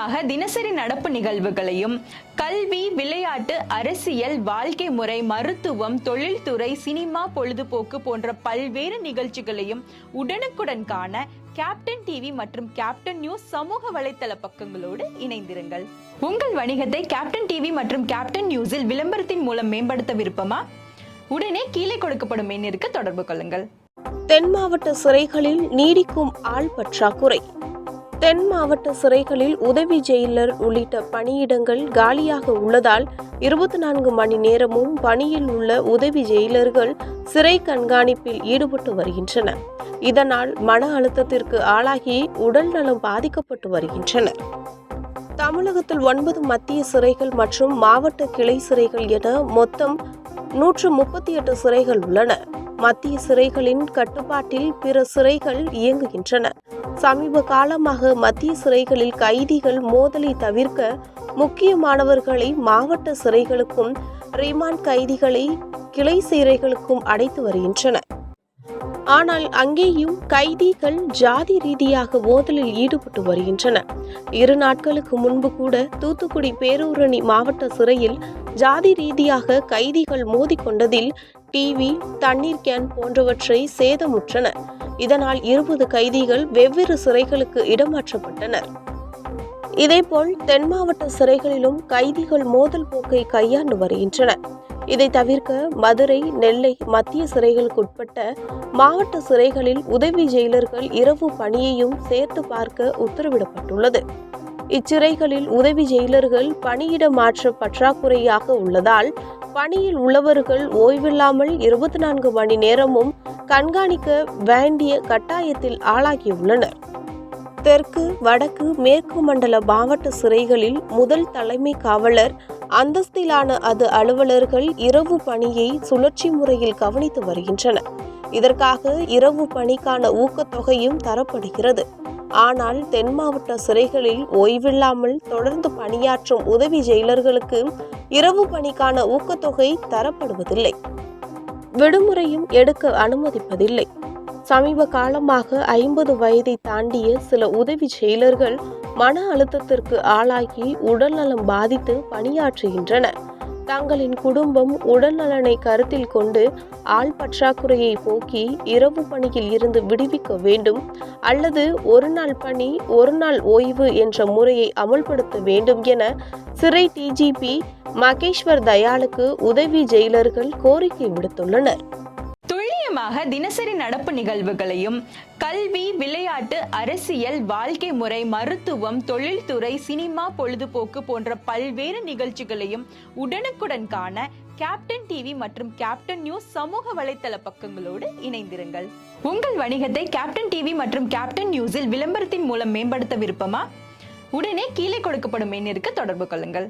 துல்லியமாக தினசரி நடப்பு நிகழ்வுகளையும் கல்வி, விளையாட்டு, அரசியல், வாழ்க்கை முறை, மருத்துவம், தொழில்துறை, சினிமா, பொழுதுபோக்கு போன்ற பல்வேறு நிகழ்ச்சிகளையும் உடனுக்குடன் காண கேப்டன் டிவி மற்றும் கேப்டன் நியூஸ் சமூக வலைத்தள பக்கங்களோடு இணைந்திருங்கள். உங்கள் வணிகத்தை கேப்டன் டிவி மற்றும் கேப்டன் நியூஸில் விளம்பரத்தின் மூலம் மேம்படுத்த விருப்பமா? உடனே கீழே கொடுக்கப்படும் எண்ணிற்கு தொடர்பு கொள்ளுங்கள். தென் மாவட்ட சிறைகளில் நீடிக்கும் ஆள் பற்றாக்குறை. தென் மாவட்ட சிறைகளில் உதவி ஜெயிலர் உள்ளிட்ட பணியிடங்கள் காலியாக உள்ளதால் 24 மணி நேரமும் பணியில் உள்ள உதவி ஜெயிலர்கள் சிறை கண்காணிப்பில் ஈடுபட்டு வருகின்றனர். இதனால் மன அழுத்தத்திற்கு ஆளாகி உடல் நலம் பாதிக்கப்பட்டு வருகின்றனர். தமிழகத்தில் 9 மத்திய சிறைகள் மற்றும் மாவட்ட கிளை சிறைகள் என மொத்தம் 138 சிறைகள் உள்ளன. மத்திய சிறைகளின் கட்டுப்பாட்டில் பிற சிறைகள் இயங்குகின்றன. சமீப காலமாக மத்திய சிறைகளில் கைதிகள் மோதலை தவிர்க்க முக்கியமானவர்களை மாவட்ட சிறைகளுக்கும், ரிமாண்ட் கைதிகளை கிளை சிறைகளுக்கும் அடைத்து வருகின்றனர். ஆனால் அங்கேயும் கைதிகள் ஜாதி ரீதியாக மோதலில் ஈடுபட்டு வருகின்றனர். 2 நாட்களுக்கு முன்பு கூட தூத்துக்குடி பேரூரணி மாவட்ட சிறையில் ஜாதி ரீதியாக கைதிகள் மோதிக்கொண்டதில் டிவி, தண்ணீர் கேன் போன்றவற்றை சேதமுற்றன. இதனால் 20 கைதிகள் வெவ்வேறு சிறைகளுக்கு இடமாற்றப்பட்டனர். இதேபோல் தென் மாவட்ட சிறைகளிலும் கைதிகள் மோதல் போக்கை கையாண்டு வருகின்றனர். இதை தவிர்க்க மதுரை, நெல்லை மத்திய சிறைகளுக்குட்பட்ட மாவட்ட சிறைகளில் உதவி ஜெயிலர்கள் இரவு பணியையும் சேர்த்து பார்க்க உத்தரவிடப்பட்டுள்ளது. இச்சிறைகளில் உதவி ஜெயிலர்கள் பணியிட மாற்ற பற்றாக்குறையாக உள்ளதால் பணியில் உள்ளவர்கள் ஓய்வில்லாமல் 24 மணி நேரமும் கண்காணிக்க வேண்டிய கட்டாயத்தில் ஆளாகியுள்ளனர். தெற்கு, வடக்கு, மேற்கு மண்டல மாவட்ட சிறைகளில் முதல் தலைமை காவலர் அந்தஸ்திலான அலுவலர்கள் இரவு பணியை சுழற்சி முறையில் கவனித்து வருகின்றனர். இதற்காக இரவு பணிக்கான ஊக்கத்தொகையும் தரப்படுகிறது. ஆனால் தென் மாவட்ட சிறைகளில் ஓய்வில்லாமல் தொடர்ந்து பணியாற்றும் உதவி ஜெயிலர்களுக்கு இரவு பணிக்கான ஊக்கத்தொகை தரப்படுவதில்லை. விடுமுறையும் எடுக்க அனுமதிப்பதில்லை. சமீப காலமாக 50 வயதை தாண்டிய சில உதவி ஜெயிலர்கள் மன அழுத்தத்திற்கு ஆளாகி உடல்நலம் பாதித்து பணியாற்றுகின்றனர். தங்களின் குடும்பம் உடல்நலனை கருத்தில் கொண்டு ஆள் பற்றாக்குறையை போக்கி இரவு பணியில் இருந்து விடுவிக்க வேண்டும் அல்லது ஒரு நாள் பணி ஒரு நாள் ஓய்வு என்ற முறையை அமல்படுத்த வேண்டும் என சிறை டிஜிபி மகேஸ்வர் தயாளுக்கு உதவி ஜெயிலர்கள் கோரிக்கை விடுத்துள்ளனர். துல்லியமாக தினசரி நடப்பு நிகழ்வுகளையும் கல்வி, விளையாட்டு, அரசியல், வாழ்க்கை முறை, மருத்துவம், தொழில்துறை, சினிமா, பொழுதுபோக்கு போன்ற பல்வேறு நிகழ்ச்சிகளையும் உடனுக்குடன் காண கேப்டன் டிவி மற்றும் கேப்டன் நியூஸ் சமூக வலைத்தள பக்கங்களோடு இணைந்திருங்கள். உங்கள் வணிகத்தை கேப்டன் டிவி மற்றும் கேப்டன் நியூஸில் விளம்பரத்தின் மூலம் மேம்படுத்த விருப்பமா? உடனே கீழே கொடுக்கப்படும் எண்ணிற்கு தொடர்பு கொள்ளுங்கள்.